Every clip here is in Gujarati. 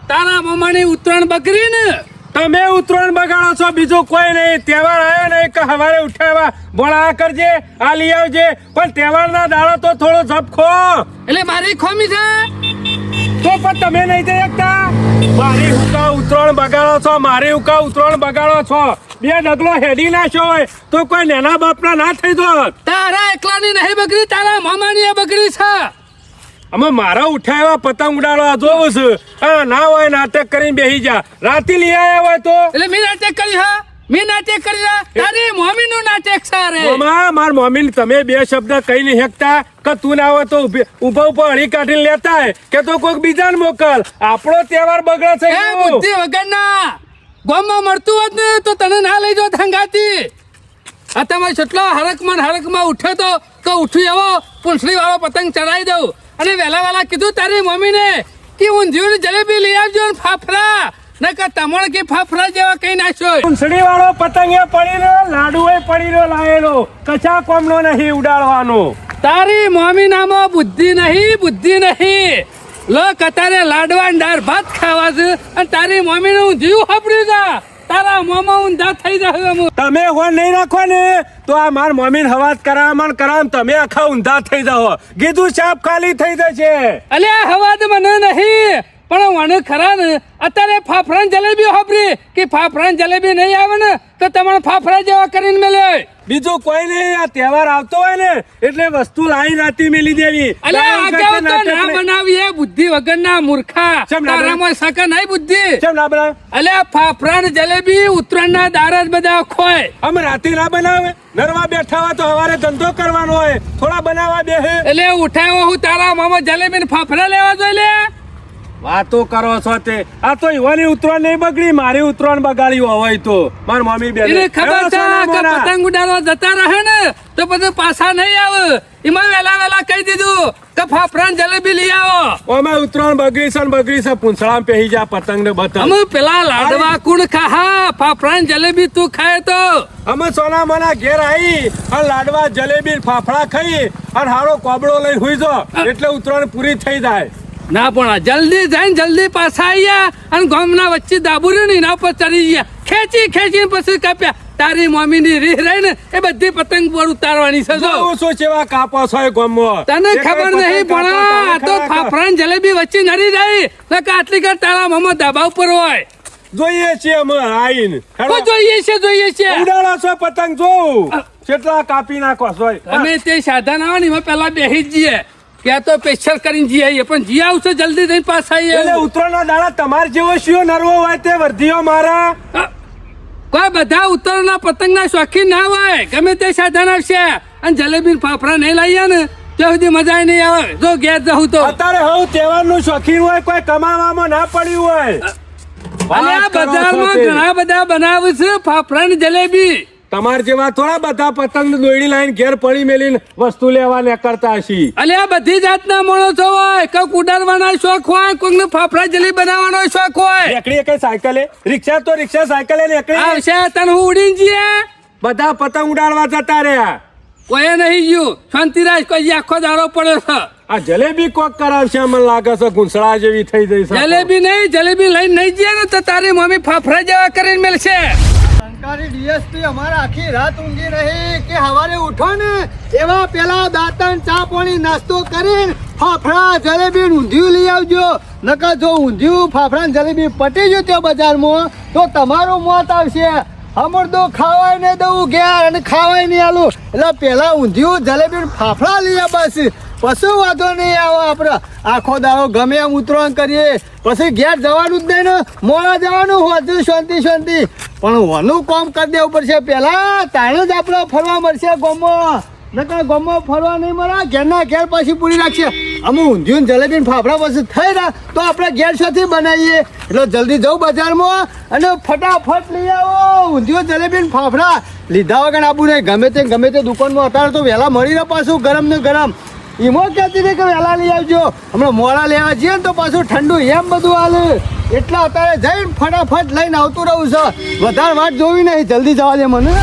તારા મામાની ઉત્તરાયણ બકરી ને તમે ઉત્તરાયણ બગાડો છો, બીજું કોઈ નહીં. તહેવાર આવ્યો નહીં કે સવારે ઉઠાવ્યા બોલા કરજે, આ લઈ આવજે, પણ તહેવારના દાડો તો થોડો ઝપખો. એટલે મારી ખોમી છે. તો પણ તમે નહીં જઈ શકતા. મારી હુકા ઉત્તરાયણ બગાડો છો, મારી હુકા ઉત્તરાયણ બગાડો છો. બે ડગલો હેડી નાખ્યો હોય તો કોઈ નેના બાપના ના થઈ દો. તારા એકલાની નહીં બકરી, તારા મામાની બકરી છે. અમે મારા ઉઠાવ્યા પતંગ ઉડાડવા જોવું છું. હા, ના હોય નાટક કરીને બેસી જા. રાતે લઈ આવ્યા હોય તો એટલે મેં નાટક કરી હા, મેં નાટક કરી હા. તારી મમ્મી નું નાટક સારે. માર મમ્મી તમે બે શબ્દ કઈ નહીં હેકતા કે તું ના હોય તો ઉભા ઉભા હળી કાઢીને લેતા હોય કે તો કોઈક બીજાને મોકલ. આપણો તહેવાર બગડે છે. એ બુદ્ધિ વગરના ગામમાં મળતું હોત ને તો તને ના લઈ જો થંગાતી. આ તમે કેટલો હરકમાં ઉઠ્યો તો ઉઠી આવો પૂંછડી વાળો પતંગ ચડાવી દઉં. અને વહેલા કીધું તારી મમ્મીને કે ઊંધિયું ની જલેબી લઈ આવજો ને ફાફડા નકર તમણ કે ફાફડા જેવા કઈ નાખ્યો. પૂંછડી વાળો પતંગ એ પડી રહ્યો, લાડુ એ પડી રહ્યો લાયેલો, કચા કોમનો નહીં ઉડાડવાનો. તારી મમ્મી નામાં બુદ્ધિ નહીં. લો કતારે લાડવા ને દાળ ભાત ખાવા છે અને તારી મમ્મી નું જીવ હપડ્યું છે. તારા મોમાં ઊંધા થઈ જાય. તમે હોન નહીં રાખો ને તો આ માર મમ્મીને હવાત કરાવવામાં તમે આખા ઊંધા થઈ જાઓ. કીધું સાપ ખાલી થઈ જશે. અલ્યા હવાદ મને નહીં પણ મને ખરા ને અત્યારે ફાફરાન જલેબી હોપરી કે ફાફરાન જલેબી નહીં આવે ને તો તમારે ફાફરા જેવા કરીને મેલે. બીજું કોઈ નહીં. આ તહેવાર આવતો હોય ને એટલે વસ્તુ લાઈ રાતી મેલી દેવી. અલ્યા આ કેવું તો ના બનાવી એ બુદ્ધિ વગરના મૂર્ખા. તારામાં સકા નહીં બુદ્ધિ. કેમ ના બનાવે? અલ્યા ફાફરાન જલેબી ઉત્તરાયણના દારા જ બધા ખોય. અમે રાતે ના બનાવે. નરવા બેઠા હોય તો સવારે ધંધો કરવાનો હોય, થોડા બનાવવા બેહે. એટલે ઉઠાયો હું તારા મામા જલેબી ને ફાફરા લેવા જોઈએ લે. વાતો કરો છો તે. આ તો યુવાની ઉતરાણ નહીં બગડી, મારી ઉતરાણ બગાડી હોય તો માર મમ્મી બેન એને ખબર છે કે પતંગ ઉડાડવા જતા રહે ને તો પછી પાછા નહીં આવે. એમાં વેલા કહી દીધું કે ફાફરાન જલેબી લઈ આવો. અમે ઉતરાણ બગડી છે પૂંછડામાં પહેરી જા પતંગ ને બતંગ. અમે પેલા લાડવા કુણ ખા ફાફરાન જલેબી તું ખાય તો અમે સોના મના ઘેર આવી અને લાડવા જલેબી ફાફડા ખાઈ અને હારો કોબળો લઈને હુઈ જો એટલે ઉતરાણ પૂરી થઈ જાય. ના પણ જલ્દી જઈને જલ્દી પાછા આવ્યા અને ગામના વચ્ચે દાબુર્યું ને એના ઉપર ચડી ગયા. ખેંચી પછી કાપ્યા. તારી મમ્મી ની રીહ રહી ને એ બધી પતંગ પર ઉતારવાની છે. શું સેવા કાપો છો ગામમાં? તને ખબર નહીં પણ આ તો ફાફરાન જલેબી વચ્ચે નડી જાય નકર આટલી કર તારા મામા ધાબા ઉપર હોય. જોઈએ છીએ અમે આઈને. જોઈએ છે ઉડાડો છો પતંગ જોઉં કેટલા કાપી નાખો છો. અમે તે સાધન આવે ને એમાં પેલા બેસી જ જઈએ ત્યાં તો સ્પેશિયલ કરીને જી આવીએ પણ જી આવશે જલ્દી થઈને પાછા આવીએ. એટલે ઉતરાણના દાડા તમારે જેવો શિયો નરવો હોય તે વર્ધીઓ મારા. કોઈ બધા ઉત્તરાયણના પતંગના શોખીન ના હોય. ગમે તે સાધન આવશે અને જલેબી ફાફડા નહીં લાવીએ ને ત્યાં સુધી મજા નહીં આવે. જો ઘેર જવું તો અત્યારે હવે તહેવારનું શોખીન હોય, કોઈ કમાવામાં ના પડ્યું હોય. અને આ બજારમાં ઘણા બધા બનાવે છે ફાફડા ની જલેબી. તમાર જેવા થોડા બધા પતંગ દોડી લાઈન ઘેર પડી મેલીને વસ્તુ લેવા ને કરતા હશી. અલે આ બધી જાતના માણસો હોય. કોઈક ઉડાડવાના શોખ હોય, કોઈકને ફાફડા જલેબી બનાવવાનો શોખ હોય. એકડી કઈ સાયકલે રિક્ષા તો રિક્ષા સાયકલે ને એકડી આવશે તને હું ઉડીને જઈએ. બધા પતંગ ઉડાડવા જતા રહ્યા. કોઈ નહીં ગયું શાંતિરાજ કોઈ આખો દાડો પડ્યો છે. આ જલેબી કોક કરાવશે મને લાગે છે ગુંસળા જેવી થઈ જઈ છે. જલેબી લઈને નહીં જઈએ ને તો તારી મમ્મી ફાફડા જેવા કરીને મેલશે. સરકારી ડીએસપી અમારે આખી રાત ઊંઘી રહી કે સવારે ઉઠો ને એવા પેલા દાંતણ ચા પાણી નાસ્તો કરીને ફાફડા જલેબી ઊંધિયું લઈ આવજો. નકર જો ઊંધિયું ફાફડા જલેબી પટી ગયું ત્યાં બજારમાં તો તમારું મોત આવશે. હમણાં તો ખાવાય નહીં દઉં ઘેર અને ખાવાય નહીં આલું. એટલે પેલા ઊંધિયું જલેબી ફાફડા લઈ આવ્યા પછી વાંધો નહીં આવે. આપણે આખો દાડો ગમે એમ ઉતરાણ કરીએ પછી ઘેર જવાનું જ નહીં ને મોડા જવાનું હોતું શાંતિ પણ ઓનું કામ કરી દેવું પડશે પેલા તાણે જ આપણે ફરવા મળશે ગામમાં. નકર ગામમાં ફરવા નહીં મળે. ઘેરના ઘેર પછી પૂરી રાખશે. અમે ઊંધિયું જલેબી ફાફડા પછી થઈ રહ્યા તો આપણે ઘેર સાથે બનાવીએ. એટલે જલ્દી જવું બજારમાં અને ફટાફટ લઈ આવો ઊંધિયું જલેબી ફાફડા. લીધા વગર આવું નહીં. ગમે તે દુકાનમાં અત્યારે તો વહેલા મળી રહે પાછું ગરમ ને ગરમ. એમાં કહેતી હતી કે વહેલા લઈ આવજો. હમણાં મોડા લેવા જઈએ ને તો પાછું ઠંડુ એમ બધું હાલે. એટલે અત્યારે જઈને ફટાફટ લઈને આવતું રહું છે. વધારે વાત જોવી નહીં, જલ્દી જવા દે મને.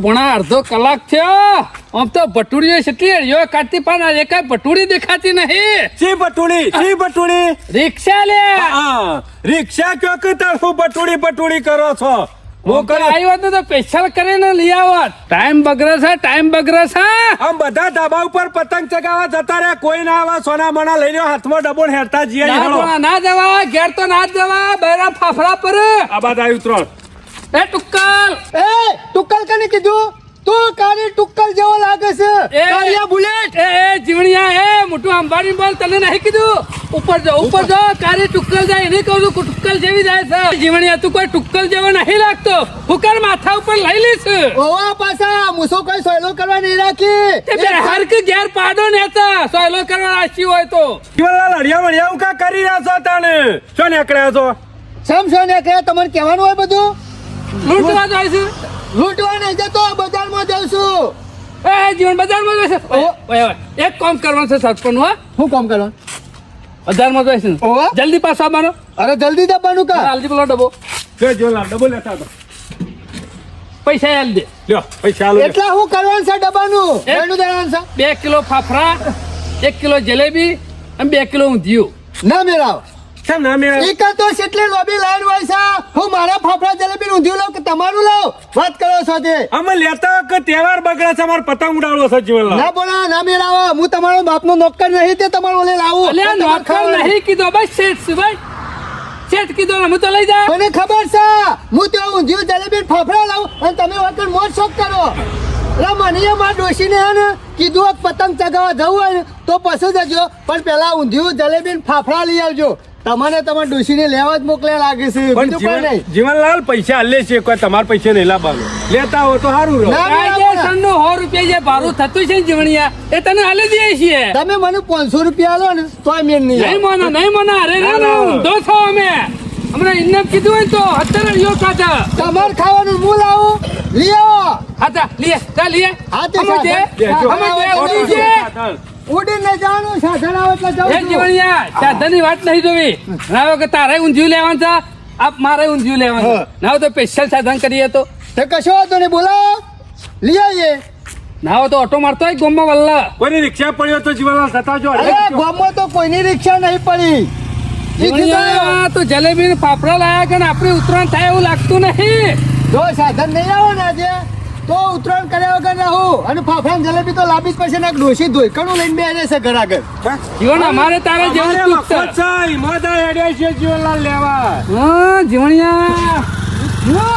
ભણા અડધો કલાક થયો. આમ તો ભટુડીઓ કેટલી હરિયો કાઢતી પણ એ કાંઈ ભટુડી દેખાતી નહીં. શી બટુડી રિક્ષા લે. હા રિક્ષા કયો કે તારું બટુડી કરો છો હું કઈ આવ્યો તો સ્પેશિયલ કરીને લઈ આવત. ટાઈમ બગડે છે. આમ બધા ધાબા ઉપર પતંગ ચગાવવા જતા રહ્યા, કોઈ ના આવા સોના મોના લઈ લ્યો, હાથમાં ડબો ને હેરતા જઈએ. ના ભણા, ના જવા ઘેર તો ના જ જવા. બૈરા ફાફડા પર આ બાદ આવ્યું 3. એ ટુક્કલ એ ટુક્કલ કને કીધું? તું કાળી ટુક્કલ જેવો લાગે છે. કાળિયા બુલેટ. એ જીવણિયા એ મોટું અંબાણી બોલ, તને નહીં કીધું? ઉપર જો કાળી ટુક્કલ જાય એને કહું છું. ટુક્કલ જેવી જાય છે જીવણિયા. તું કોઈ ટુક્કલ જેવો નહીં લાગતો. હુકર માથા ઉપર લઈ લીશ. ઓવા પાછા મુસો કોઈ સોયલો કરવા નહીં રાખી. તે બે હર કે ઘેર પાડો નેતા સોયલો કરવા રાશી હોય તો. જીવનલાલ હળિયા વળિયા કા કરી રહ્યા છો તાને? શું નીકળ્યા છો? સમજો ને કે તમને કહેવાનું હોય બધું. લૂંટવા જાય છે. લૂંટવા નહીં જતો, બજારમાં જાઉં છું. એ જીવન બજારમાં જાય છે. ઓય, એક કામ કરવાનું છે સરપંચ. હો શું કામ કરવાનું? બજારમાં જાય છે. ઓવા? જલ્દી પાછો આવવાનો. અરે જલ્દી દબાનું કા. હાલજી પેલો ડબ્બો. જો જીવનલાલ ડબો લેતા હતો. પૈસા હાલ દે. લ્યો પૈસા આલો. એટલા શું કરવાનું છે ડબ્બાનું? એનું દેવાનું છે. 2 કિલો ફાફડા, 1 કિલો જલેબી અને 2 કિલો ઊંધિયું. ના મેળાવ. કેમ ના મેળા? એક તો કેટલી લોબી લાઈન હોય છે. હું મારા ફાફડા જલેબી ઊંધિયું લઉં કે તમારું લઉં? વાત કરો છો તે. અમે લેતા કે તહેવાર બગડે છે, અમારે પતંગ ઉડાડવો છે જીવનલાલ. ના બોલા, ના મેળાવો. હું તમારો બાપનો નોકર નહીં, તે તમારો ઓલે લાવું. અલ્યા નોકર નહીં કીધો ભાઈ, શેઠ છે ભાઈ. શેઠ કીધો ને હું તો લઈ જા. મને ખબર છે. હું તો ઊંધિયું જલેબી ફાફડા લાવું અને તમે વગર મોજ શોખ કરો. એટલે મને મારા ડોશીને હે ને કીધું હોત પતંગ ચગાવવા જવું હોય ને તો પછી જજો, પણ પેલા ઊંધિયું જલેબી ને ફાફડા લઈ આવજો. તમને તમારા ડોશીને લેવા જ મોકલે લાગે છે. પણ બીજું કોઈ નહીં. જીવનલાલ પૈસા આલે છે, કોઈ તમારા પૈસા નહીં લાવવાનું. લેતા હો તો સારું રહો. ના. કાયદેસરનું 100 રૂપિયા જે ભાડું થતું છે ને જીવણિયા એ તને હાલી દઈએ છીએ. તમે મને 500 રૂપિયા આલો ને તોય મેન નહીં નહીં આવે. મોનો અરે ના ઊંધો છો અમે. હમણાં ઇન્નામ કીધું હોય ને તો 17 યો કાઢા. તમારે ખાવાનું હું લાવું, લઈ આવો. હાતા લીએ તા લીએ. હા, તે સમજે? સમજે? ઉડીને જવાનું, સાધન આવે એટલે જાઉં એ છું. જીવણિયા સાધનની વાત નહીં જોવી. ના હોય કે તારે ઊંધિયું લેવાનું છે, આપ મારે ઊંધિયું લેવાનું છે. હા. ના હોય તો સ્પેશિયલ સાધન કરીએ તો. તે કશો વાંધો નહીં, બોલાવો, લઈ આવીએ. ના હોય તો ઓટો મારતો હોય ગોમમાં વલ્લા. કોઈની રિક્ષા પડ્યો તો જીવનલાલ થતા જો. અરે ગામમાં તો કોઈની રિક્ષા નહીં પડી. જીવણિયા તો જલેબી ને ફાફડા લાયા કે આપણી ઉતરાણ થાય એવું લાગતું નહીં. જો સાધન નહીં આવે ને આજે તો ઉતરાણ કર્યા વગર રહું. અને ફાફડા ને જલેબી તો લાંબી જ પછી ને ડોશી ધોઈકણું લઈને બેસે છે ઘર આગળ. જીવન અમારે તારે જેવું જ દુઃખ છે. જીવનલાલ લેવા હા જીવણિયા જુઓ,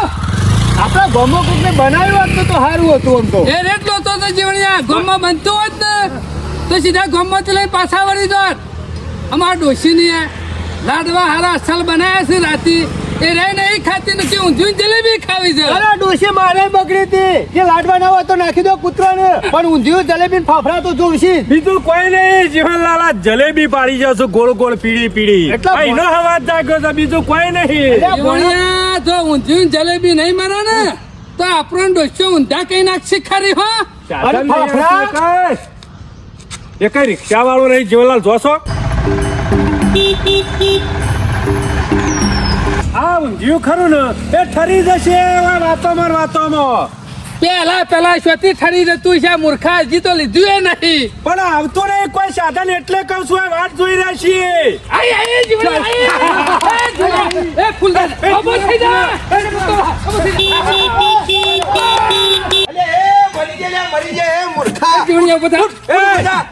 આપણા ગામમાં કોકને બનાવ્યું હોત તો સારું હતું આમ તો. એ રેટ લો તો જીવણિયા ગોમમાં બનતું હોત ને તો સીધા ગોમમાંથી લઈ પાછા વળી જોત. અમારા ડોશીની લાડવા હારા અસલ બનાવ્યા છે રાતી. એ રે નહીં ખાતી નથી, ઊંધિયું જલેબી ખાવી છે. અરે ડોશી મારે બગડી હતી કે લાડવા ના હોય તો નાખી દો કૂતરાને, પણ ઊંધિયું જલેબી ને ફાફડા તો જોઈશે. બીજું કોઈ નહીં. જીવનલાલ આ જલેબી પાડી જશો ગોળ ગોળ પીળી એટલા એનો અવાજ જાગ્યો છે, બીજું કોઈ નહીં. જીવણિયા જો ઊંધિયું જલેબી નહીં મારે ને તો આપણો ડોસ્યો ઊંધા કઈ નાખશે ખરી હો. સાધન નહીં ફાફડા? હશે કઈ. એ કઈ રિક્ષા વાળો નહીં જીવનલાલ જોશો. આ ઊંધિયું ખરું ને એ ઠરી જશે વાતોમાં. પેલા સ્વતી ઠરી જતું છે મૂર્ખા, હજી તો લીધું એ નહીં. પણ આવતો નહીં કોઈ સાધન, એટલે કહું છું આ વાત જોઈ રહ્યા છીએ. આય જીવણિયા, આય. એ જીવણિયા, એ ફૂલદાન, ઊભો થઈ જા. જીવણિયા ઊભો થા.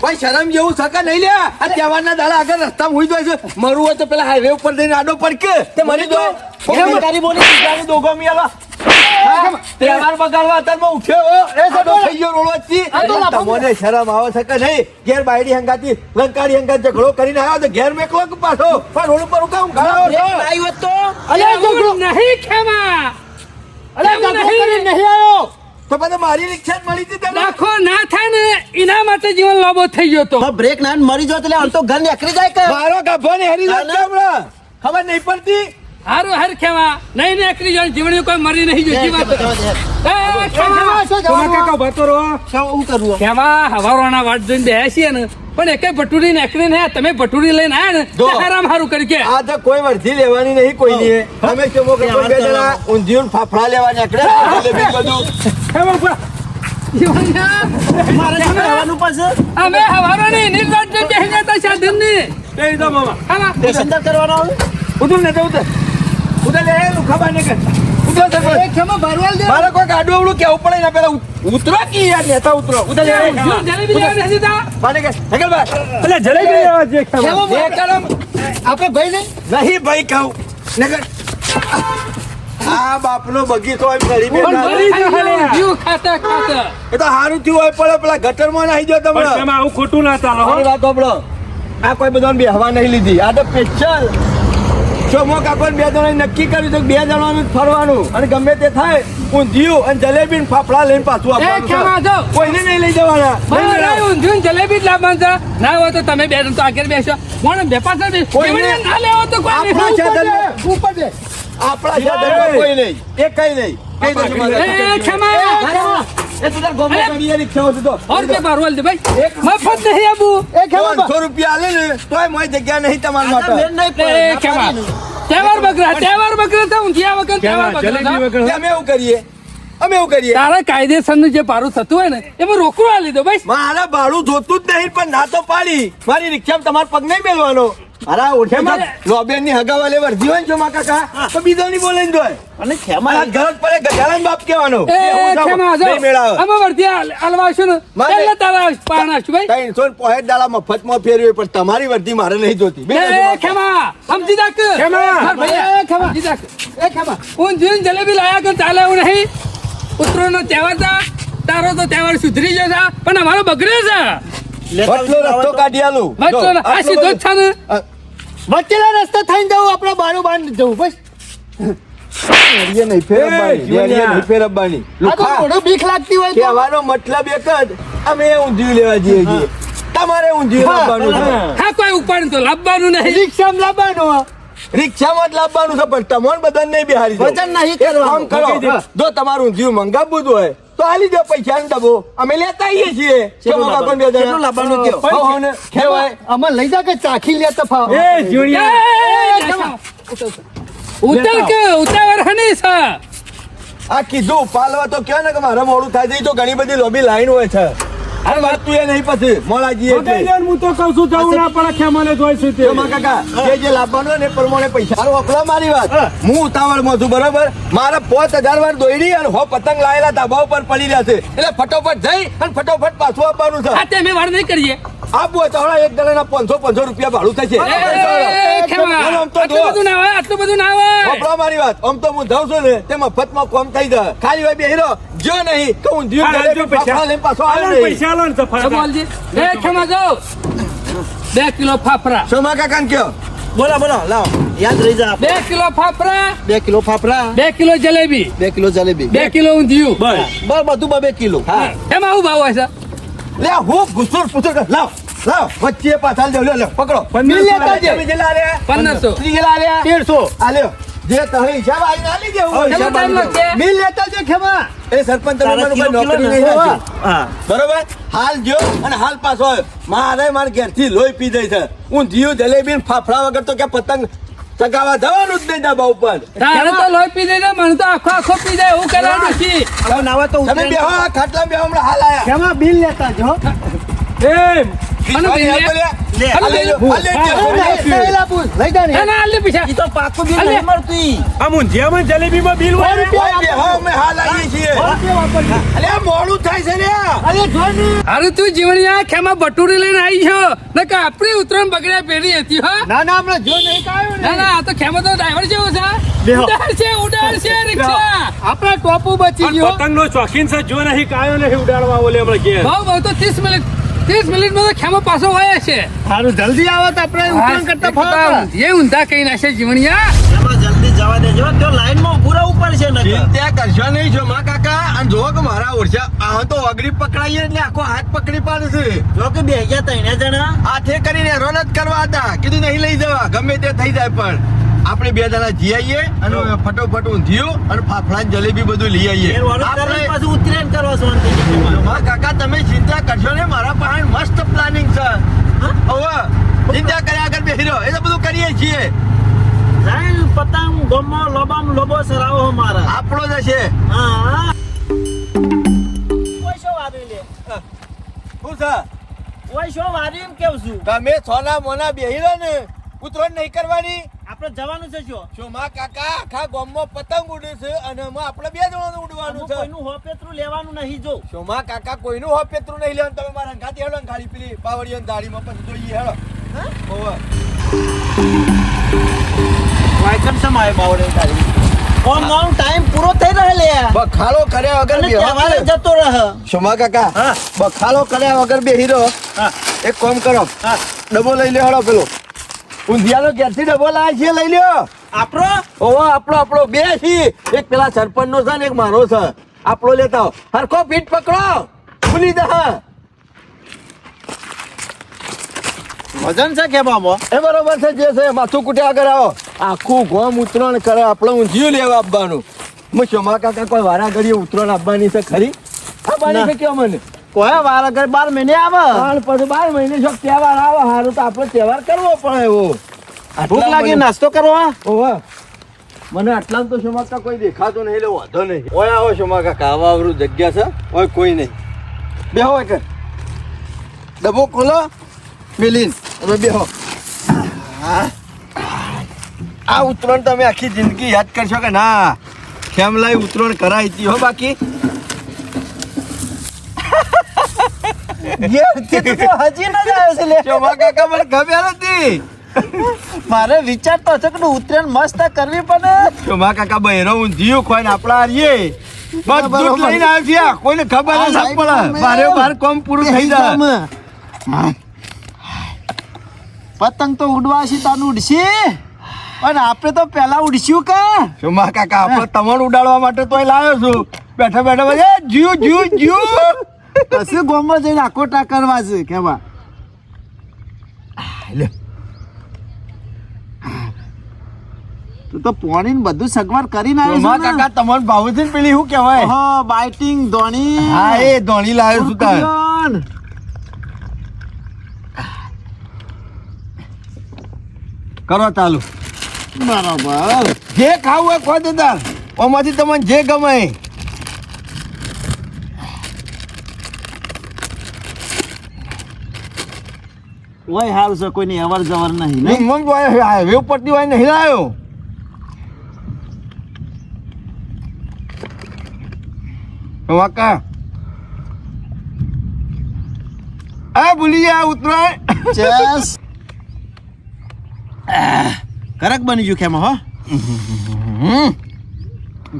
ભાઈ શરમ જેવું સકા નહીં લે. આ તહેવારના દાડા આગળ રસ્તામાં હુઈ જાય છે. મરવું હોય તો પેલા હાઈવે ઉપર જઈને આડો પડકે તે મરી દો. તારી બોલી દીકરાની દોગો મિયાલા તહેવાર બગાડવા અત્યારમાં ઉઠ્યો. એ સડો થઈ ગયો રોડવચ્ચી. તમને શરમ આવે છે કે નહીં? ઘેર બાયડી હંગાતી લંકાડી હંગાત ઝઘડો કરીને આવ્યો તો ઘેર મેકલો કે પાછો પણ રોડ ઉપર ઉકામ ગાળો આવ્યો તો. અલ્યા ઝઘડો નહીં ખેમા. અલ્યા ઝઘડો કરીને નહીં આવ્યો તો પછી મારી રિક્ષા જ મળી હતી તને. નાખો ના થાય ને એના માટે જીવન લોબો થઈ ગયો તો. બ્રેક ના મરી જો એટલે આમ તો ઘર નીકળી જાય કે મારો ગભો ને હેરી જાય હમણાં ખબર નહીં પડતી. હારું હાર ખેવા નહીં ને એકરી જોઈ જીવણી કોઈ મરી નહીં જોતી વાત એ ખેવા સોમા કાકા ભાતો રહો. શું કરવું ખેવા હવારોના વાટ જોઈને બેહ્યા છીએ ને પણ એકે ભટુરી ને એકરી ને તમે ભટુરી લઈને આયા ને જો. તે હારામ હારું કરી કે આ તો કોઈ વર્ધી લેવાની નહીં કોઈની અમે ચમો કે કોઈ બે જણા ઊંધિયું ને ફાફડા લેવા નીકળ્યા જલેબી બધું હે બાપા. જીવણિયા અમે હવારોની નિર્વાટ જોઈને બેહી જતા સાધનની એ તો મામા. હાલા ઉધર ને ઉધર ઉધર લે ખબર નહીં કર ઉધર સરપંચ. ખેમા ભરવાલ દે મારે કોઈ ગાડું અવળું કેવું પડે ને પેલા ઉતરો કી યાર નેતા ઉતરો ઉધર લે જલેબી લેવા નથી જતા માને કે હેગલ ભાઈ એટલે જલેબી લેવા જે ખેમા એ કરમ આપણે ભાઈ નહીં નહીં ભાઈ કહું નગર આ બાપનો બગીચો હોય ફરી બે પણ મરી મરી જાય. ગયો જીવ ખાતા ખાતા એ તો હારું થયું હોય પડે પેલા ગટરમાં નાહી ગયો પણ તમે એમાં આવું ખોટું ના ચાલો હો. મારી વાત સાંભળો આ કોઈ બધાને બેહવા નહીં લીધી આ તો સ્પેશિયલ ચોમો કાકોને બે જણાએ નક્કી કર્યું છે કે બે જણાનું જ ફરવાનું અને ગમે તે થાય ઊંધિયું અને જલેબી ને ફાફડા લઈને પાછું એ ખેમા આપવાનું જો છે. કોઈને નહીં લઈ જવાના નહીં મારે મેળાવ. ઊંધિયું ને જલેબી જ લાવવાનું છે ના હોય તો તમે બે જણ તો આગળ બેસો મને બે પાછળ બેસ કોઈ નહીં. જીવણીયા ના લેવો તો કોઈ આપણા નહીં. સાધનમાં ઉપર દે આપણા સાધનમાં કોઈ નહીં એ કઈ નહીં કઈ દઉં છું મારે. એ ખેમા એ તું તાર ગોમો કરી રિક્ષાઓ તો ઓર બે બારવાલ દે ભાઈ મફત નહીં આબુ એ ખેમા 500 રૂપિયા આલે ને તોય મોય જગ્યા નહીં તમારા માટે એ ખેમા તહેવાર બકરા તો ઊંધિયા વગર તહેવાર કેવા? જલેબી બકરા વગર. કે અમે એવું કરીએ અમે એવું કરીએ તારા કાયદેસરનું જે પારું થતું હોય ને એમાં રોકડું આ લીધો ભાઈ મારા ભાડું જોતું જ નહીં પણ ના તો પાડી મારી રિક્ષામાં તમારો પગ નહીં મેળવાનો મારા ઓળખે લોબેન ની હગાવાલે વર્ધી હોય ને જો માં કાકા તો બીજો નહીં બોલે ને જોય અને મારા ઘર પડે ગજાળાનો બાપ કહેવાનો એ ખેમા જો નહીં મેળાવે અમે વર્ધી હલવાશું ને મારે- એટલે તારા પાણ આશું ભાઈ 365 દાડા મફતમાં ફેરવે પણ તમારી વર્ધી મારે નહીં જોતી એ ખેમા સમજી જાક ખેમા. માર ભૈયા ખેમા સમજી જાક એ ખેમા ઊંધિયું ને જલેબી લાયા કે ચાલે એવું નહીં ઉતરોનો તહેવાર તા તારો તો તહેવાર સુધરી જશે પણ અમારો બગડે છે વચલો રસ્તો કાઢી આલું બચ્ચો ને આ સીધો જ છે ને વચ્ચેના રસ્તા થઈને જવું આપણે બારો બાર જવું બસ ડેરીએ નહીં ફેરવવાની એ, જીવણિયા. ડેરીએ નહીં ફેરવવાની આ તો લુખા થોડું બીક લાગતી હોય તો કહેવાનો મતલબ એક જ અમે ઊંધિયું લેવા જઈએ છીએ તમારે ઊંધિયું હા, લાવવાનું છે હા કોઈ ઉપાડ તો લાવવાનું નહીં રિક્ષામાં લાવવાનો રિક્ષામાં જ લાવવાનું છે પણ તમને બધાને નહીં બેહારી દઉં. વજન નહીં એક કરવાનું. કામ કરો મૂકી દે. જો તમારું ઊંધિયું મંગાવવું જ હોય તો આલી દો પૈસાનો ડબ્બો અમે લેતા આવીએ છીએ ચલો કાકો ને બે જણા. કેટલું લાવવાનું કયો? હો, હો ને, કહેવાય. અમે લઈ જા કે ચાખી લે તો ફાવ એ જીવણિયા. ઉતર કે ઉતાવળ હની છે આ કીધું પાલવા તો કયો ને કે મારે મોડું થાય છે, ઈ તો ઘણી બધી લોબી લાઈન હોય છે અરે વાત તું એ નહીં પછી મોડા જઈએ વગાઈ એટલે. દે ને, હું તો કહું છું જવું ના પડે ખેમાને જોઈ છે તે. જો માં કાકા જે લાવવાનું હોય ને એ પ્રમાણે પૈસા મારું વખલો મારી વાત હું ઉતાવળમાં છું બરોબર મારે 5000 વાર દોયડી અને હો પતંગ લાયેલા ધાબા ઉપર પડી રહ્યા છે એટલે ફટોફટ જઈ અને ફટોફટ પાછું આપવાનું છે આ તે અમે વાર નહીં કરીએ આપવું હોય તો હમણાં એક જણાના 500 રૂપિયા ભાડું થશે એ ખેમા આમ તો આટલું જો. બધું ના હોય આટલું બધું ના હોય વપરાવ મારી વાત આમ તો હું જાઉં છું ને તે મફતમાં કોમ થઈ જાય ખાલી હોય બેહીરો જો નહીં તો હું આ લાલજો પૈસા. લઈને પાછો આલો આવ્યો ને નહીં પૈસા આલો ને તો સફાળા. બોલજી એ ખેમા જાઓ 2 કિલો ફાફરા સોમા કાકા કયો બોલો બોલો લાવો યાદ રહી જા 2 કિલો ફાફરા 2 કિલો ફાફડા 2 kilo jalebi 2 kilo jalebi 2 kilo ઊંધિયું બસ. બધું 2 કિલો હા એમાં શું ભાવ હોય છે લે હું ગુસ્સો પૂછો લાવ લાવ વચ્ચે પાછા લ્યો લ્યો લ્યો પકડો 1500 બિલ લેતા જે બીજેલા લે 1500 ત્રીજેલા લે 150 આ લ્યો જે તમે હિસાબ આવી ના લીધે હવે હું ખેમા ટાઈમ લાગશે બિલ લેતા જે ખેમા એ સરપંચ તમે મને કોઈ નોકરી નહીં રાખ્યો બરોબર હાલ જો અને હાલ પાછો આવ્યો. મારે ઘેરથી લોહી પી જાય છે હું જીવ જલેબી ને ફાફડા વગર તો કે પતંગ ચગાવવા જવાનું જ નહીં ધાબા ઉપર તારે તો લોહી પી જાય મને તો આખો પી જાય એવું કરવાનું નથી હવે નાવા તો તમે બેહો આ ખાટલા બેહો હમણાં હાલ આયા ખેમા બિલ લેતા જો એ અને વિશ્વાની બિલ લે. લે આ લઈ લો આ લઈ લો. લઈ જા ના ના આલે પૈસા તો પાકું બિલ અલે. નહીં મળતું આમ ઊંધિયામાં જલેબીમાં બિલ હોય ને? ઓય બેહો અમે હાલ આવીએ છીએ અલે આ મોડું થાય છે ને અરે જો ને અરે તું જીવણિયા ખેમા બટુરી લઈને આવી છો નકર આપણી ઉતરણ બગડ્યા પેઢી હતી હો ના ના હમણાં જો નહીં કાયો ના ને ના આ તો ખેમા તો ડ્રાઈવર જેવો છે બેહો. ઉડાડશે રિક્ષા આપણા ટોપુ બચી પણ ગયો પતંગનો શોખીન છે જો નહીં કાયો નહીં ઉડાડવા ઓલે હમણાં ઘેર. બહુ તો 30 મિનિટમાં તો ખેમા પાછો વયા છે સારું જલ્દી આવો તો આપણે ઉતરાણ કરતા ફાવ એ ઊંધા કઈ નાખે જીવણિયા એમાં જલ્દી જવા દેજો તો લાઈનમાં ઊભું રહેવું પડશે નકર. ચિંતા કરશો નહીં છો માં કાકા અને જો કે મારા ઓરછા આ તો અગરી પકડાઈએ એટલે આખો હાથ પકડી પાડે છે જો કે બે ગયા ત્રણે જણા હાથે કરીને હેરાન જ કરવા હતા કીધું નહીં લઈ જવા ગમે તે થઈ જાય પણ આપણે બે જણા જઈ આવીએ અને ફટોફટ ઊંધિયું અને ફાફડા ને જલેબી બધું લઈ આવીએ ઘેરવાળું કરીને પાછું ઉતરેણ કરો શાંતિથી. શોભા કાકા તમે ચિંતા કરશો ને મારા પાસે મસ્ત પ્લાનિંગ છે હવે ચિંતા કર્યા આગળ બેસી રહ્યો એ તો બધું કરીએ છીએ જાય ને પતંગ ગમો લોબામ લોબો સરાવો મારા. આપણો જ છે હા કોઈ શો વારી લે શું છે કોઈ શો વારી એમ કેવું છું. તમે સોના મોના બેહી રહ્યો ને ઉતરોણ નહીં કરવાની આપણે જવાનું છે શું? શોભા કાકા આખા ગામમાં પતંગ ઉડે છે અને એમાં આપણે બે જણાનું ઉડવાનું છે કોઈનું હોપેતરું લેવાનું નહીં જો. શોભા કાકા કોઈનું હોપેતરું નહીં લેવાનું તમે મારા ગાતી હેડો ને ગાડી પેલી પાવડીઓ દાડીમાં પછી જોઈએ હેડો ઓવે વાયકન સમાય બાવડે તારી ઓમ ઓમ ટાઈમ પૂરો થઈ રહ્યો લે બખાડો કર્યા વગર અને બેહો તહેવારે જતો રહે. શોભા કાકા હા. બખાડો કર્યા વગર બેહી રહ્યો હા એક કામ કરો હા ડબ્બો લઈ લે હેડો પેલો ઊંધિયાનો ઘેરથી ડબ્બો લાવે છે લઈ લ્યો આપણો ઓહો આપણો બે છી એક પેલા સરપંચ નો છે ને એક મારો છે આપણો લેતા આવો. હરખો પીઠ પકડો ભૂલી જા વજન છે કે બાબો? એ બરોબર છે જે છે માથું કુટ્યા આગળ આવો આખું ગોમ ઉતરણ કરે આપણે ઊંધિયું લેવા આપવાનું હું શોભા કાકા કોઈ વારા ઘડીએ ઉતરણ આપવાની છે ખરી આપવાની છે કેવો મને કોઈ વાર અગર 12 મહિને આવે પણ પછી 12 મહિને જો તહેવાર આવે સારું તો આપણે તહેવાર કરવો પડે એવો ભૂખ લાગી નાસ્તો કરવા. ઓવા મને આટલા તો શોભા કાકા કોઈ દેખાતું નહીં એટલે વાંધો નહીં ઓય આવો શોભા કાકા આવા આવરું જગ્યા છે ઓય કોઈ નહીં બેહો એક ડબ્બો ખોલો મિલીન હવે બેહો આ ઉતરણ તમે આખી જિંદગી યાદ કરશો કે ના ખેમલાઈ ઉતરણ કરાઈ હતી હો બાકી હજી ન જાય છે લે. શોભા કાકા મને ખબર હતી મારે વિચાર તો છે કે ઉત્તરાયણ મસ્ત કરવી પડે. શોભા કાકા બહેરો ઊંધિયું ખોઈ ને આપણા હારીએ બધું જ લઈને આવ્યા કોઈને ખબર જ ના પડે બારે બાર કામ પૂરું થઈ જાય પતંગ તો ઉડવા છે તાનું ઉડશે અને આપણે તો પહેલા ઉડશું કે શોભા કાકા આપણે તમારું ઉડાડવા માટે તોય લાવ્યો છું બેઠા બેઠા બધે જીવ જીવ જીવ પછી ગોમમાં જઈને આકોટા કરવા છે કેવા તો પાણી ને બધું સગવડ કરીને શોભા કાકા તમને ભાવે છે ને પેલી શું કહેવાય હા બાઇટિંગ ધોણી હા એ ધોણી લાવ્યો છું તાર કુરકુરિયન. કરો ચાલુ બરાબર જે ખાવું હોય ખો દાદા ઓમાંથી તમને જે ગમે ઓય હાલ છે કોઈની અવર જવર નહીં ને મન હાઈવે ઉપરથી હોય નહીં લાવ્યો વાકા આ ભૂલી ગયા ઉતરાય ચેસ કરક બની ગયું ખેમાં હો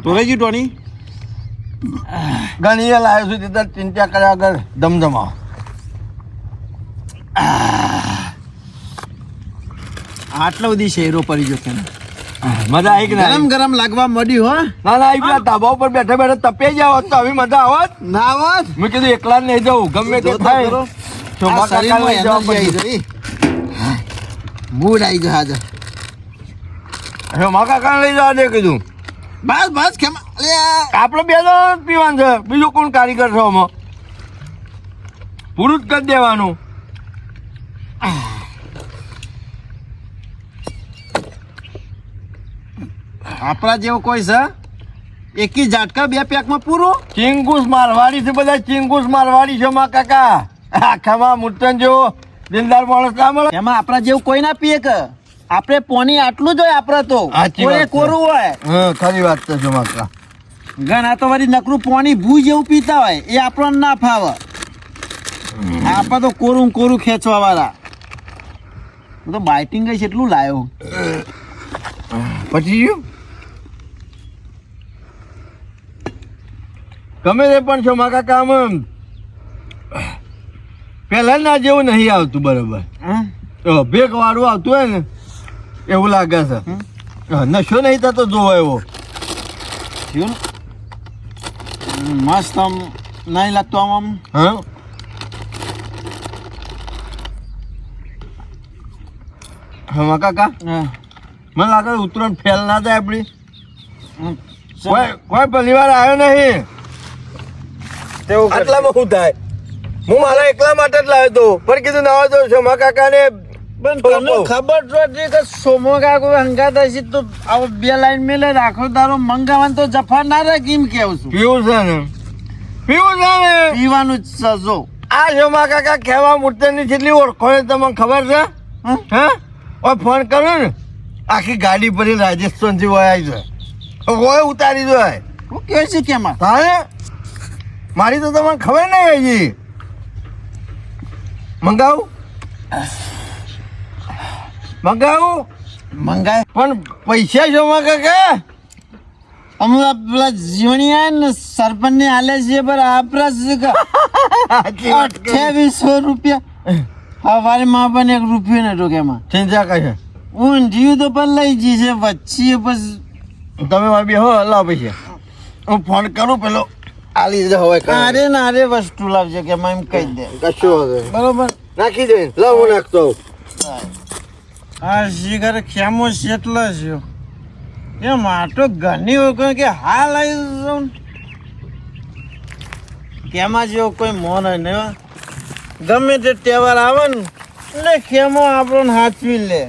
તોરેજી ટોની ગણીએ લાવ્યો છું તે ચિંતા કર્યા આગળ ધમધમા આટલો બધી શેરો પડી ગયો ખેમાં મજા આવી કે ના ગરમ ગરમ લાગવા મળ્યું હો ના ના આવી પેલા ધાબા ઉપર બેઠા બેઠા તપે જાવ તો આવી મજા આવત ના આવત મેં કીધું એકલા નહીં જવું ગમે તે થાય શોભા કાકા લઈ જવા પડશે. મૂડ આવી ગયો આજે શોભા કાકા લઈ જવા દે કીધું બસ બસ ખેમા લે આપણે બે જણા જ પીવાનું છે બીજું કોણ કારીગર છે આમાં પૂરું જ કરી દેવાનું આપણા જેવો કોઈ છે એકી ઝાટકા બે પેકમાં પૂરું ચિંગુસ મારવાડી છે બધા ચિંગુસ મારવાડી છે માં કાકા આખામાં મુટ્ટન જેવો દિલદાર માણસ ના મળે એમાં આપણા જેવું કોઈ ના પીએ કે આપણે પોની આટલું જ હોય આપણે તો સાચી કોઈ વાત છે. કોરું હોય હા ખરી વાત છે જો કાકા ઘણા તો વળી નકરું પોની ભૂ જેવું પીતા હોય એ આપણને ના ફાવે આપણે તો કોરું ને કોરું ખેંચવા વાળા હું તો બાઇટિંગ ગઈ છે એટલું લાયો પછી ગયું ગમે તે પણ છો માં કાકા આમ પેલા ના જેવું નહીં આવતું બરોબર ભેગ વાળું આવતું હોય ને એવું લાગે છે નશો નહીં થતો જોવો એવો થયું ને મસ્ત આમ નહીં લાગતો આમ આમ હા હા કાકા હા. મને લાગે ઉતરણ ફેલ ના થાય આપણી કોઈ પરિવાર આવ્યો નહીં આટલામાં શું થાય હું મારા એકલા માટે જ લાવ્યો હતો પણ કીધું ના હોય તો શોમા કાકાને પણ તને ખબર તો હતી કે સોમો કાકો હંગાત હશે તો આવો 2 લાઈન મેલે રાખો તારો મંગાવવાનું તો જફા ના રાખી એમ કેવું છું પીવું છે ને પીવાનું જ છે જો આ શોમા કાકા કહેવા મૂર્તની જેટલી ઓળખો તમને ખબર છે હા ફોન કર્યો ને આખી ગાડી ભરી રાજસ્થાન થી વયા છે હોય ઉતારી દો હું કહે છે કેમાં તારે મારી તો તમને ખબર નહીં હજી મંગાવું મંગાય પણ પૈસા શોમા કાકા હમણાં પેલા જીવણિયા ને સરપંચ ને આલે છે પર આપણા 2800 રૂપિયા હવારે માં પણ 1 રૂપિયો ને ટોકેમાં ચિંતા કશે હું જીવ તો પણ લઈ જી છે વચ્ચે બસ તમે મારી બે હો લાવ પૈસા હું ફોન કરું પેલો આલી દે હવે અરે ના અરે વસ્તુ લાવજો કે એમ કહી દે કશું બરોબર નાખી દે લાવ હું નાખતો આ શિખર ખેમો કેટલો છે એ માટો ઘણી વખત કે હાલ આવી જાઉં કેમાં જેવો કોઈ મોન હોય ને ગમે તે તહેવાર આવે ને એટલે ખેમો આપણને હાચવી લે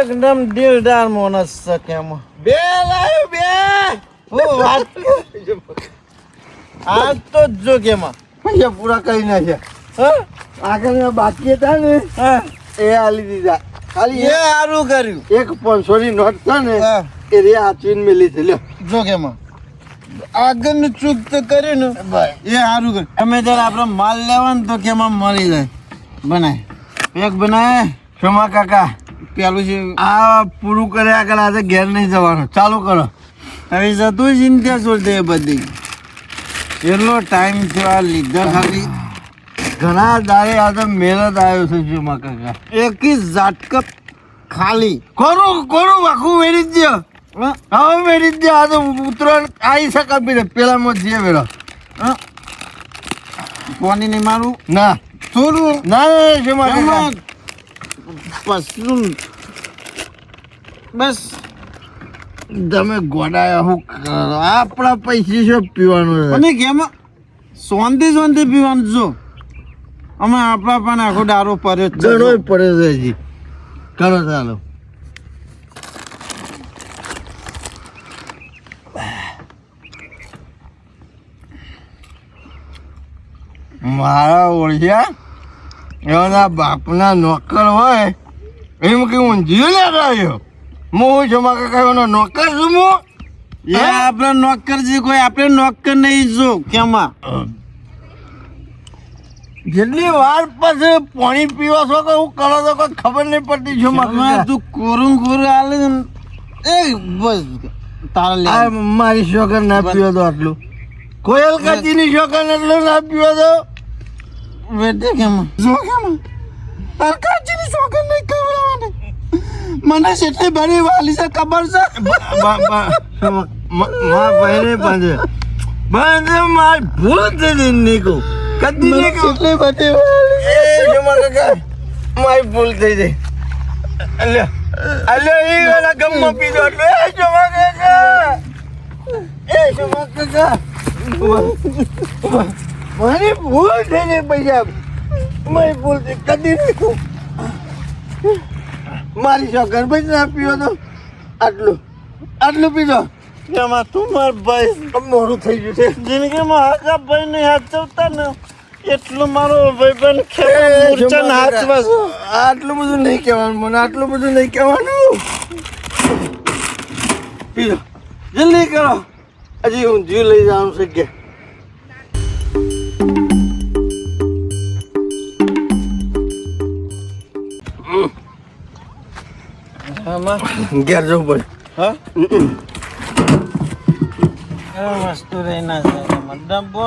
એકદમ દિલદાર માણસ છે ખેમો બે લાવ બે હું વાત આ તો જ જો કેમાં પૈસા પૂરા કરી નાખ્યા આગળ બાકી હતા ને હા એ આલી દીધા ખાલી એ સારું કર્યું એક 500 ની નોટ છે ને હા એ રે હાચવીને મેલી છે લ્યો જો કેમાં આગળનું ચૂક તો કર્યું ને એ સારું કર્યું અમે ત્યારે આપણે માલ લેવાનું તો કેમાં મળી જાય બનાય એક બનાય શોમા કાકા પેલું છે આ પૂરું કર્યા આગળ આજે ઘેર નહીં જવાનું ચાલુ કરો હવે જતું ચિંતા છોડ દે બધી એટલો ટાઈમ થયો આ લીધા ખાલી ઘણા દાડે આજે મેળ જ આવ્યો છે શોમા કાકા એક ઝાટકપ ખાલી કોરું આખું વેરી જ દો હવે વેરી જ દો આ તો ઉતરણ આવી શકે પીને પેલામાં જઈએ વેરો પાણી નહીં મારું ના થોડું ના શોમા કાકા પસલું બસ તમે ગોડાયા હું કરો આપણા પૈસે શું પીવાનું અને કેમાં શાંતિ પીવાનું જો અમે આપણા પણ આખો દારો પડ્યો જ છે. ઘણો પડે છે હજી કરો ચાલો મારા ઓળખ્યા એના બાપના નોકર હોય એમ કે હું જીવ લાગ્યો હું જમા કાકા નોકર છું હું એ આપણે નોકર જે કોઈ આપણે નોકર નહીં જો કેમાં જેટલી વાર પછી પાણી પીવા છો કે હું કરો તો કોઈ ખબર નહીં પડતી છે અમે તું કોરું આલે ને એ બસ તારા લે આ મારી શોકર ના પીવો તો આટલું કોયલ કાચીની શોકર એટલું ના પીવો તો વેટે કેમાં જો કેમાં તરકાચીની શોખન નહીં કહેવાની મને જેટલી બધી વાલી છે ખબર છે મા ભાઈને બાંધે બાંધે માર ભૂલ થઈ ગઈ નીકુ કદી મને નીકુ જેટલી બધી વાલી એ જમા કાકા મારી ભૂલ થઈ ગઈ અલ્યા અલ્યા એ વાલા ગમમાં પીધો એટલે એ જમા કાકા મારી ભૂલ થઈ ગઈ પૈસા મારી ભૂલ થઈ કદી નીકુ મારી શોકર ભાઈ ના પીવો તો આટલું પીધો કેમાં તું માર ભાઈ મોડું થઈ ગયું છે જિંદગીમાં હાકા ભાઈ ને હાચવતા ને એટલું મારો ભાઈ ખેલ હાચવા છે આટલું બધું નહીં કહેવાનું મને આટલું બધું નહીં કહેવાનું પીધો જલ્દી કરો હજી હું જીવ લઈ જવાનું છે કે ઘેર જવું પડે હા વસ્તુ રહી ના જાય ડબ્બો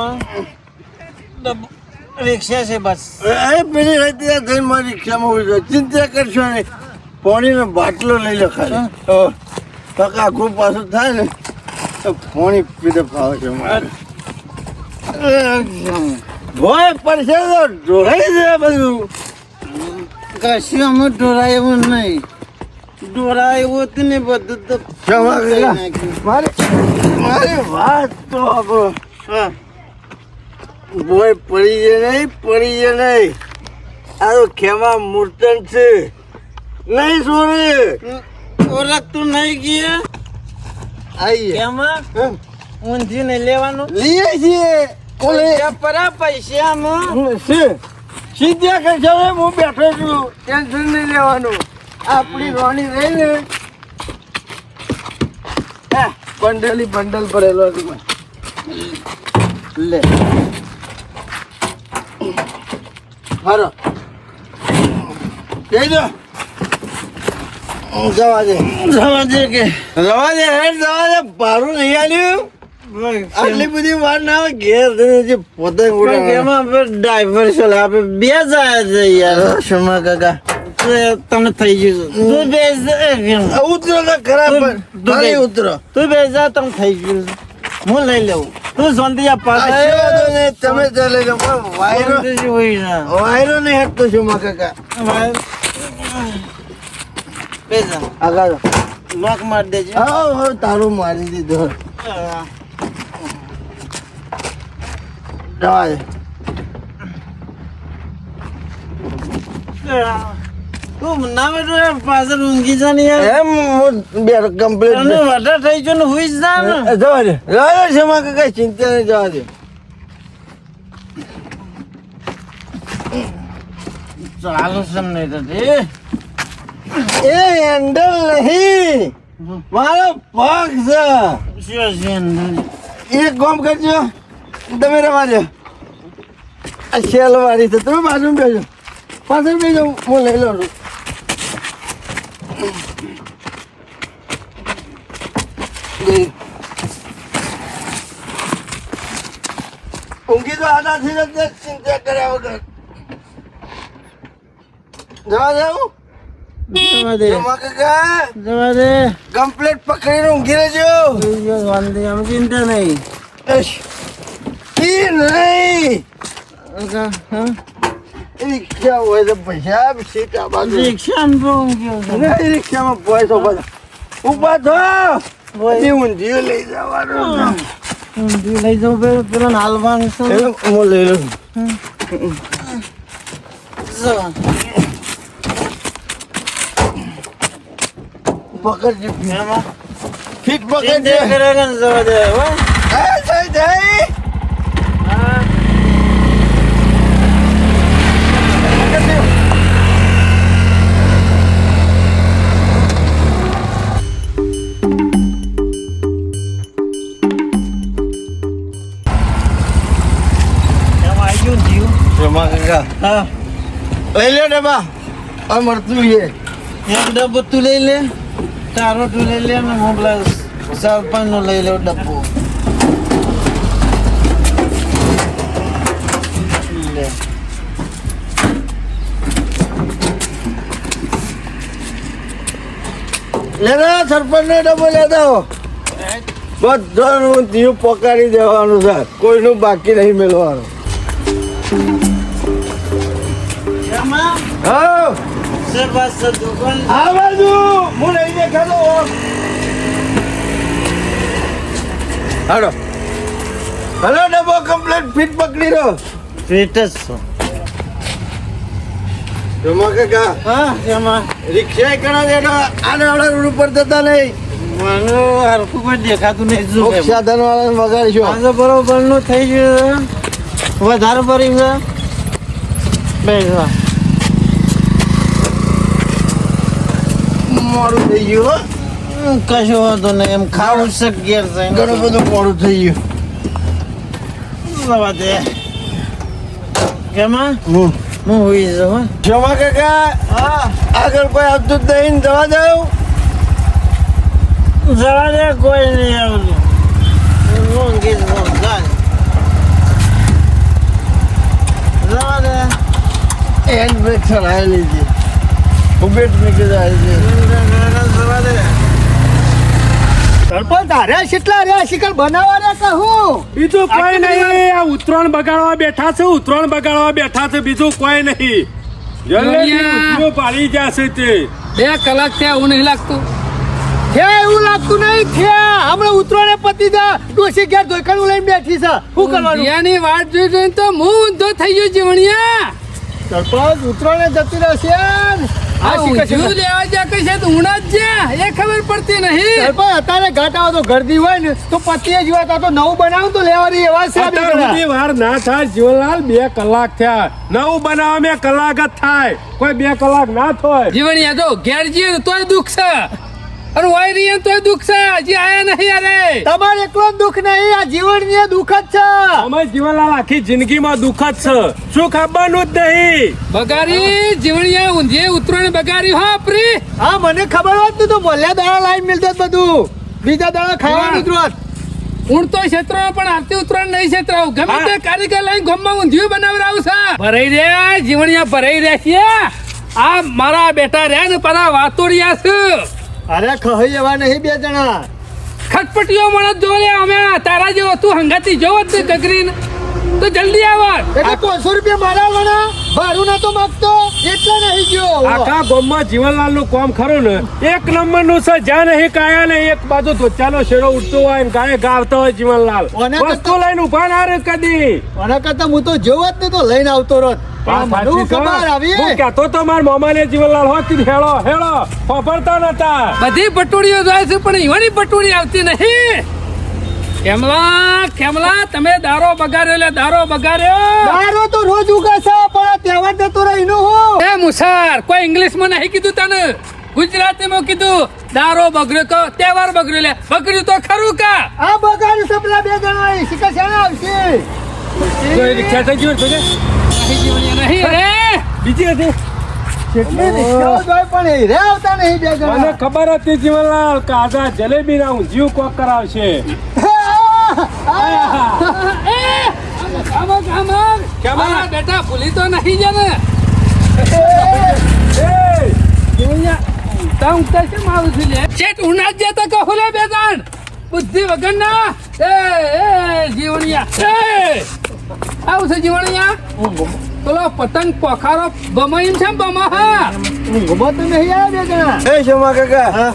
રિક્ષા છે બસ એ પેલી રાતે જઈને મારી રિક્ષામાં ઉભી રહો. ચિંતા કરશો નહીં પાણીનો બાટલો લઈ લો ખાલી કાકા આખું પાછું થાય ને તો પાણી પીધે ફાવે છે મારે ભોય પડશે તો ઢોળાઈ જાય બધું કશું અમે ઢોરાય એવું નહીં ડોરા એવું હતું ને બધું તો ક્ષમા કાકા મારી વાત તો આપણો હા. બોય પડી જાય નહીં આ તો ખેમા મૂર્તન છે નહીં સોરી ઓળખતું નહીં ગયા આઈએ કેમાં ઊંધી નહીં લેવાનું લઈએ છીએ પૈસા પરા પૈસામાં સીધા કરશો હું બેઠો છું ટેન્શન નહીં લેવાનું આપણી રોણી રહી ને બંડલ ભરેલો હતું લે હારો જઈ દો જવા દે ભાડું નહીં આલ્યું આટલી બધી વાર ના આવે ઘેર જે પોતે ડ્રાઈવર છે આપણે બે જાય છે યાર ક્ષમા કાકા તને થઈ ગયું તું બેસ ઉતરો તો ખરાબ ઉતરો તું બેસ જા તને થઈ ગયું હું લઈ લઉં તું સોંતિયા પાસે તમે ચાલે વાયરો નહીં હટતો છું મા કાકા બેસ જા આગળ લોક માર દેજે હા તારું મારી દીધો જવા દે તું ના બેઠો પાછળ ઊંઘી જા ને યાર એમ બે કમ્પ્લીટ તને વધારે થઈ ગયો ને હુઈ જ જા ને જવા દે ક્ષમા કાકા ચિંતા નહીં જવા દે ચાલો સમ નહીં થતી એ હેન્ડલ નહીં મારો પગ છે એક કામ કરજો તમે રવા દો આ શેલ વાળી છે તમે બાજુ બેસો પાછળ બેસો હું લઈ લઉં છું ઊંઘી તો આનાથી જ ચિંતા કર્યા વગર જવા દેવું જવા દે જમા કાકા જવા દે કમ્પ્લીટ પકડીને ઊંઘી રહેજો વાંધો આમ ચિંતા નહીં ઈ નહીં રિક્ષા હોય તો પૈસા સીટ આ બાજુ રિક્ષામાં તો ઊંઘ્યો છે નહીં, રિક્ષામાં પૈસો ઉભા થો પછી ઊંધિયું લઈ જવાનું ઊંધી લઈ જાઉં પેલા હાલવાનું છે હું લઈ લઉં જવા. પકડજો એમાં ફીટ ચિંતા પકડજો કરે કે જવા દે હો જઈ હા એમાં આવી ગયું જીવ જમા કાકા હા લઈ લો ડબ્બા આ મળતું છે એક ડબ્બો તું લઈ લે તારો તું લઈ લે ને હું પેલા સરપંચ નો લઈ લે ડબ્બો લે લેના સરપંચ ને ડબ્બો લેતા બધાનું દીવ પકાડી દેવાનું છે કોઈનું બાકી નહીં મેળવાનું એમાં હા સરપંચ દુકાન આ બાજુ હું નહીં દેખાતો હાલો હલો ડબ્બો કમ્પ્લીટ ફીટ પકડી દો ફિટ જ છો જમા કાકા હા એમાં રિક્ષા કરા દેડો આને વાળા રોડ ઉપર જતા નહીં મને હરખું કોઈ દેખાતું નહીં શું કોક સાધન વાળાને વગાડીશું આજે બરોબર નું થઈ ગયું વધારે ભરી છે બેસવા મોડું થઈ ગયું હો. કશો વાંધો નહીં એમ ખાવું છે ઘેર જઈને ઘણું બધું મોડું થઈ ગયું જવા દે કેમાં હું હું હોઈ જાઉં જમા કાકા આગળ કોઈ આવતું જ નહીં જવા દઉં જવા દે કોઈ નહીં આવતું ઊંઘી જાઉં જવા દે હેન્ડ બ્રેક ચલાવી લીધી ઉભેટ મૂકી જાય છે જવા દે સરપંચ તારે કેટલા રહ્યા શિકાર બનાવવા કહું બીજું કોઈ નહીં આ ઉત્તરાયણ બગાડવા બેઠા છે ઉત્તરાયણ બગાડવા બેઠા છે બીજું કોઈ નહીં જલ્દી પાડી જશે તે 2 કલાક થયા એવું નહીં લાગતું થયા એવું લાગતું નહીં થયા હમણાં ઉતરોને પતી જા ડોસી ઘેર ધોઈકણું લઈને બેઠી છે શું કરવાનું દિયાની વાટ જોઈ જોઈને તો હું ઊંધો થઈ ગયો જીવણિયા સરપંચ ઉતરોને જતી રહેશે આ ઊંધિયું લેવા જા કશે તો ઉણા જ જ્યાં એ ખબર પડતી નહીં સરપંચ અત્યારે ઘાટ આવે તો ગરદી હોય ને તો પતિએ જ હોય તો નવું બનાવું તો લેવાની એવા છે અત્યાર સુધી વાર ના થાય જીવનલાલ 2 કલાક થયા નવું બનાવવા મેં કલાક જ થાય કોઈ 2 કલાક ના થાય જીવણિયા જો ઘેર જઈએ ને તોય દુઃખ છે અને વાય રહીએ ને તોય દુઃખ છે હજી આયા નહીં અરે તમારે એકલો જ દુઃખ નહીં આ જીવનની દુઃખ જ છે અમે જીવનલાલ આખી જિંદગીમાં દુઃખ જ છે શું ખબરનું જ નહીં બગારી જીવણિયા ઊંધિયે ઉતરોને બગારી હો પ્રી હા મને ખબર હોત ને તો મોલ્યા દાડા લાઈન મિલતો બધું બીજા દાડા ખાવાનું જ રોત હું તો ક્ષેત્રો પણ આવતી ઉતરાણ નહીં ક્ષેત્ર ગમે તે કારીગર લઈને ગમમાં ઊંધિયું બનાવડાવું છે ભરાઈ રહ્યા જીવણિયા ભરાઈ રહ્યા છે આ મારા બેટા રહ્યા ને પરા વાતોડિયા છે અરે ખહઈ એવા નહીં 2 જણા ખટપટીઓ મળત જો લે અમે તારા જેવો તું હંગાતી જોવો જ ગગરીને તો જલ્દી આવ એટલે 500 રૂપિયા મારા વણા ભાડું ના તો માંગતો એટલે નહીં ગયો આખા ગામમાં જીવનલાલ નું કામ ખરું ને 1 નંબર નું છે જ્યાં નહીં કાયા ને એક બાજુ ધોચાનો શેરો ઉઠતો હોય ને ગાય ગાવતો હોય જીવનલાલ ઓને વસ્તુ લઈને ઉભા ના રહે કદી આના કરતા હું તો જોવો જ ને તો લઈને આવતો રોત પણ મને ખબર આવી હું કહેતો તો માર મામાને જીવનલાલ હોતી હેળો હેળો ફફરતા નતા બધી પટોળીઓ જાય છે પણ ઈવાની પટોળી આવતી નહીં કેમલા તમે દારો બગાડ્યો લે દારો બગાડ્યો દારો તો રોજ ઉગાશે પણ આ તહેવાર જતો રહીનો હો એ મુસાર કોઈ ઇંગ્લિશમાં નહીં કીધું તને ગુજરાતીમાં કીધું દારો બગડ્યો તો તહેવાર બગડ્યો લે બગડ્યું તો ખરું કા આ બગાડ સપલા 2 જણા શિકા શાણા આવશે કોઈ રિક્ષા થઈ ગયું છે નહીં જીવણિયા નહીં અરે બીજી હતી કેટલી રિક્ષાઓ જોઈ પણ એ રે આવતા નહીં 2 મને જણા ખબર હતી જીવનલાલ કાજા જલેબી ના ઊંધિયું કોક કરાવશે કેમલા બેટા ભૂલી તો નહીં જ ને જીવણિયા ઊંઘતા છે મારું છું લે શેઠ ઉના જ જતા કહો લે બે જણ બુદ્ધિ વગર ના એ જીવણિયા આવું છે જીવણિયા પેલો પતંગ પોખારો બમાઈ છે બમા હા ઊંઘમાં તો નહીં આવ્યા 2 જણા એ શોમા કાકા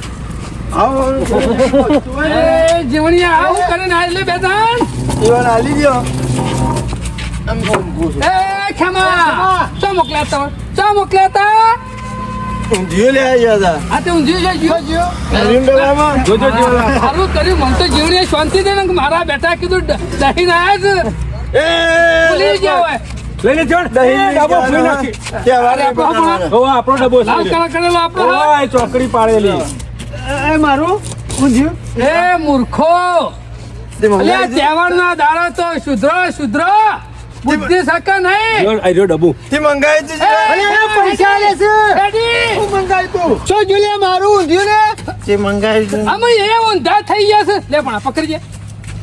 એ જીવણિયા આવું કરીને આજ લે બે જણ જીવન આલી ગયો એ ખેમા શું મોકલ્યા તા ઊંધિયું લે આવ્યા આ તે ઊંધિયું છે જીવો હતા જોજો જીવનલાલ સારું કર્યું મને તો જીવણીએ શાંતિ દે ને કે મારા બેટા કીધું દહીં આયા છે ભૂલી ગયા હોય લઈને જોડ ડબો ફૂઈ નાખી આપણો ડબો છે લાલ કલર કરેલો આપણો ઓય ચોકડી પાડેલી એ મારું ઊંધિયું એ મૂર્ખો અલ્યા તહેવારના દાડા તો શુદ્ર બુદ્ધિ સકા નહીં જોડ આજો ડબો તે મંગાવી છે અરે એ પૈસા આલે છે રેડી શું મંગાવી તું શું જોલે મારું ઊંધિયું ને તે મંગાવી છે અમે એ ઊંધા થઈ ગયા છે લે પણ પકડજે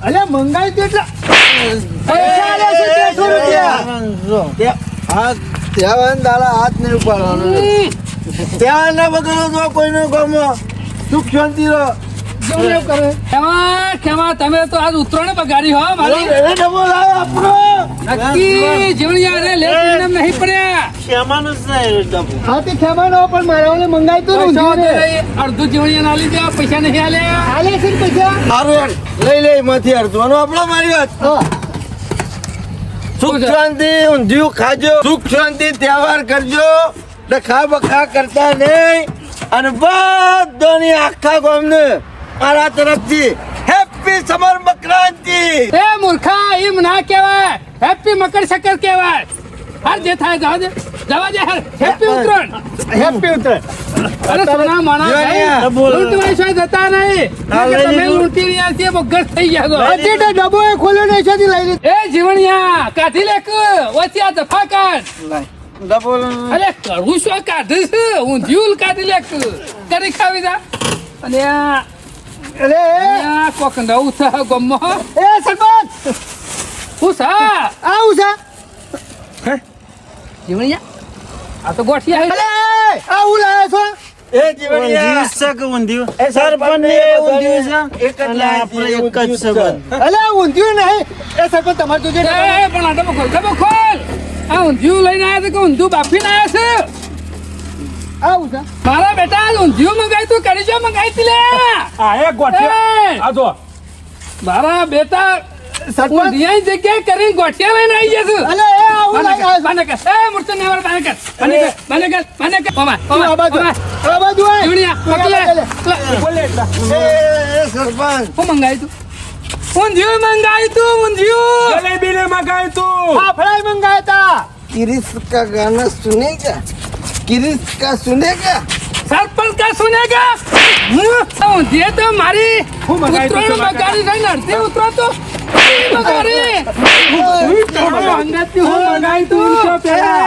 અલે મંગાવી તું એટલે પૈસા આલે છે 200 રૂપિયા હા ત્યાં દાડા હાથ નહીં ઉપાડવાનો ત્યાં ના બગડો તો કોઈનો ગમો સુખ શાંતિ રહો જેવું કરે ખેમા તમે તો આજ ઉતરોને બગાડી હો મારી એ ડબો લાવો આપણો નક્કી જીવણિયા રે લે એમ નહીં પડ્યા શ્યામાનું જ નહીં ડબો હા તે ખેમાનો પણ મારા ઓલે મંગાવી તું પૈસા ઊંધિયું ને અડધું જીવણિયા ના લીધે પૈસા નહીં આલ્યા આલે છે ને પૈસા સારું લઈ લે એમાંથી અડધવાનો આપણો મારી વાત હા સુખ શાંતિ ઊંધિયું ખાજો સુખ શાંતિ તહેવાર કરજો ડખા બખા કરતા નહીં અને બધાની આખા ગામને મારા તરફથી હેપી સમર સંક્રાંતિ એ મૂર્ખા એમ ના કહેવાય હેપી મકર સંક્રાંત કહેવાય હાર જે થાય જવા દે હાર હેપી ઉત્તરાયણ હેપી ઉત્તરાયણ અરે સોના માણા જો અહીંયા. ભાઈ લૂંટવાય છે જતા નહીં હા, લઈ તમે લીધું. લૂંટી રહ્યા છીએ બોગસ થઈ ગયા છો. હજી તો ડબ્બો એ ખોલ્યો નહીં છે લઈ લીધો એ જીવણિયા કાઢી લે વચ્ચે આ દફા કાઢ ડબલ અરે કરું શું કાઢે છે ઊંધિયું કાઢી લે કરી ખાવી જા અને અરે આ કોક નવું છે ગમો એ સરપંચ હું સા આવું છે જીવણિયા આ તો ગોઠિયા અરે આવું લાયા છો એ જીવણિયા સરપંચ ને ઊંધિયું છે એક જ આપણે એક જ સંબંધ અલે ઊંધિયું નહીં એ સરપંચ તમારે તો જે એ પણ આ ડબ્બો ખોલ આ ઊંધિયું લઈને આવ્યા છે કે ઊંધિયું બાફીને આવ્યા છે આવું છે મારા બેટા ઊંધિયું મંગાવી તું કરી જો મંગાવી તી લે આ એક ગોઠિયા એ! આ જો મારા બેટા સરપંચ ઊંધિયાની જગ્યાએ કરીને ગોઠિયા લઈને આવી જશે અલે એ આવું લાગે બાને કર એ મૂર્તિ ને બાને કર બાને કર ઓમા આ બાજુ આ બાજુ આય. જીવણિયા પકલે બોલે એટલા. એ સરપંચ હું મંગાવી તું ઊંધિયું મંગાવી તું ઊંધિયું જલેબી ને મગાય તું ફાફડા મંગાયા તા किरिस का गाना सुनेगा किरिस का सुनेगा सरपंच का सुनेगा ऊंधिये तो मारी હું મંગાવી તું ઉતરાણ બગાડી થઈ નડતી ઉતરો તો બગાડી અંગાથી હું મગાય તું છો પેલા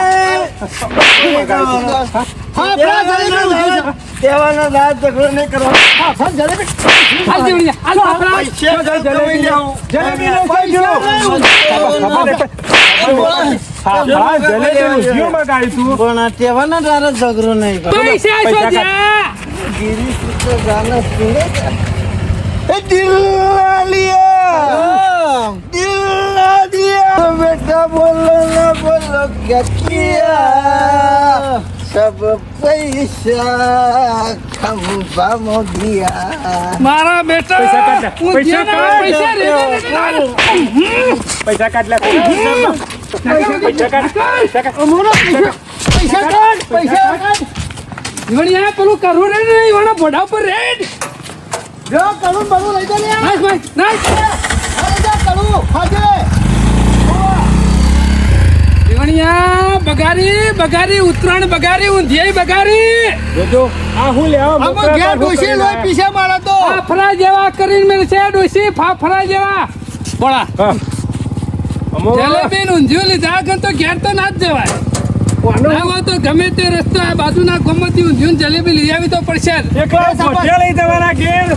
ફાફડા જલેબી ઊંધિયું છે. તેવાનો દાંત ઝઘડો નહીં કરો ફાફડા જલેબી હાલ જીવણિયા હાલ પાપડા જલેબી લે જલેબી ઊંધિયું મગાય તું પણ આ તેવાનો દાંત ઝઘડો નહીં કરો પૈસા શોધ્યા किरिस का गाना सुनेगा ए दिल ला लिया दिल ला दिया तो बेटा बोलो ना बोलो क्या किया सब पैसा खंबा मो दिया મારા બેટા પૈસા કાઢ લે. ઊંધિયાના પૈસા પૈસા કાઢ. રે પૈસા કાઢ લે પૈસા કાઢ પૈસા કાઢ પૈસા કાઢ જીવણિયા પેલું કરવું રે ને એવાના ભોડા ઉપર રેડ જો કરું બરું લઈ દે લે નાખ ભાઈ નાખ અરે જા કરું ખાજે જીવણિયા બગારી ઉતરાણ બગારી ઊંધિયાઈ બગારી જોજો આ હું લેવા આમાં ઘેર ડોશી લોહી પીછે મારા તો ફાફડા જેવા કરીને મેં છે ડોસી ફાફડા જેવા બોલા જલેબી ને ઊંધિયું લીધા વગર તો ઘેર તો ના જ જવાય ના હોય તો ગમે તે રસ્તો આ બાજુના ગોમતી ઊંધિયું ને જલેબી લઈ આવી તો પડશે જ. એકલા ગોઠિયા લઈ દેવાના ઘેર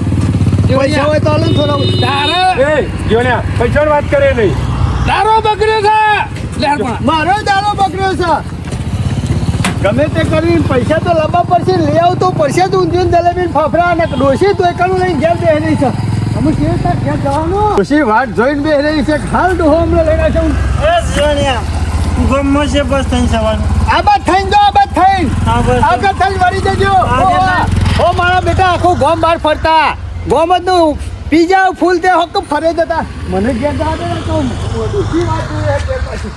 પૈસા હોય તો આલો ને થોડા તારો એ જોન્યા પૈસાની વાત કરે નહીં તારો બગડ્યો છે લે હારપણા. મારો દારો બકર્યો છે ગમે તે કરીને પૈસા તો લાવવા પડશે લઈ આવું તો પડશે જ ઊંધિયું ને જલેબી ને ફાફડા અને ડોશી તો એકલું લઈને ઘેર બેહી રહી છે અમે કેવી રીતે ઘેર જવાનું ડોશી વાટ જોઈને બેહી રહી છે હાલ ડોહો હમણાં લઈને છે ए सोनिया गम्मो से बस तन सवाल આ બાદ થઈને જો આ બાદ થઈને हाँ बस આગળ થઈને વળી જજો આગળ ના. ઓ મારા બેટા આખું ગોમ બહાર ફરતા ગોમ જ નું પીજા ફૂલ તે હક ફરે જતા મને ઘેર જવા દે ને તો ડોશી વાત જોઈએ કે પછી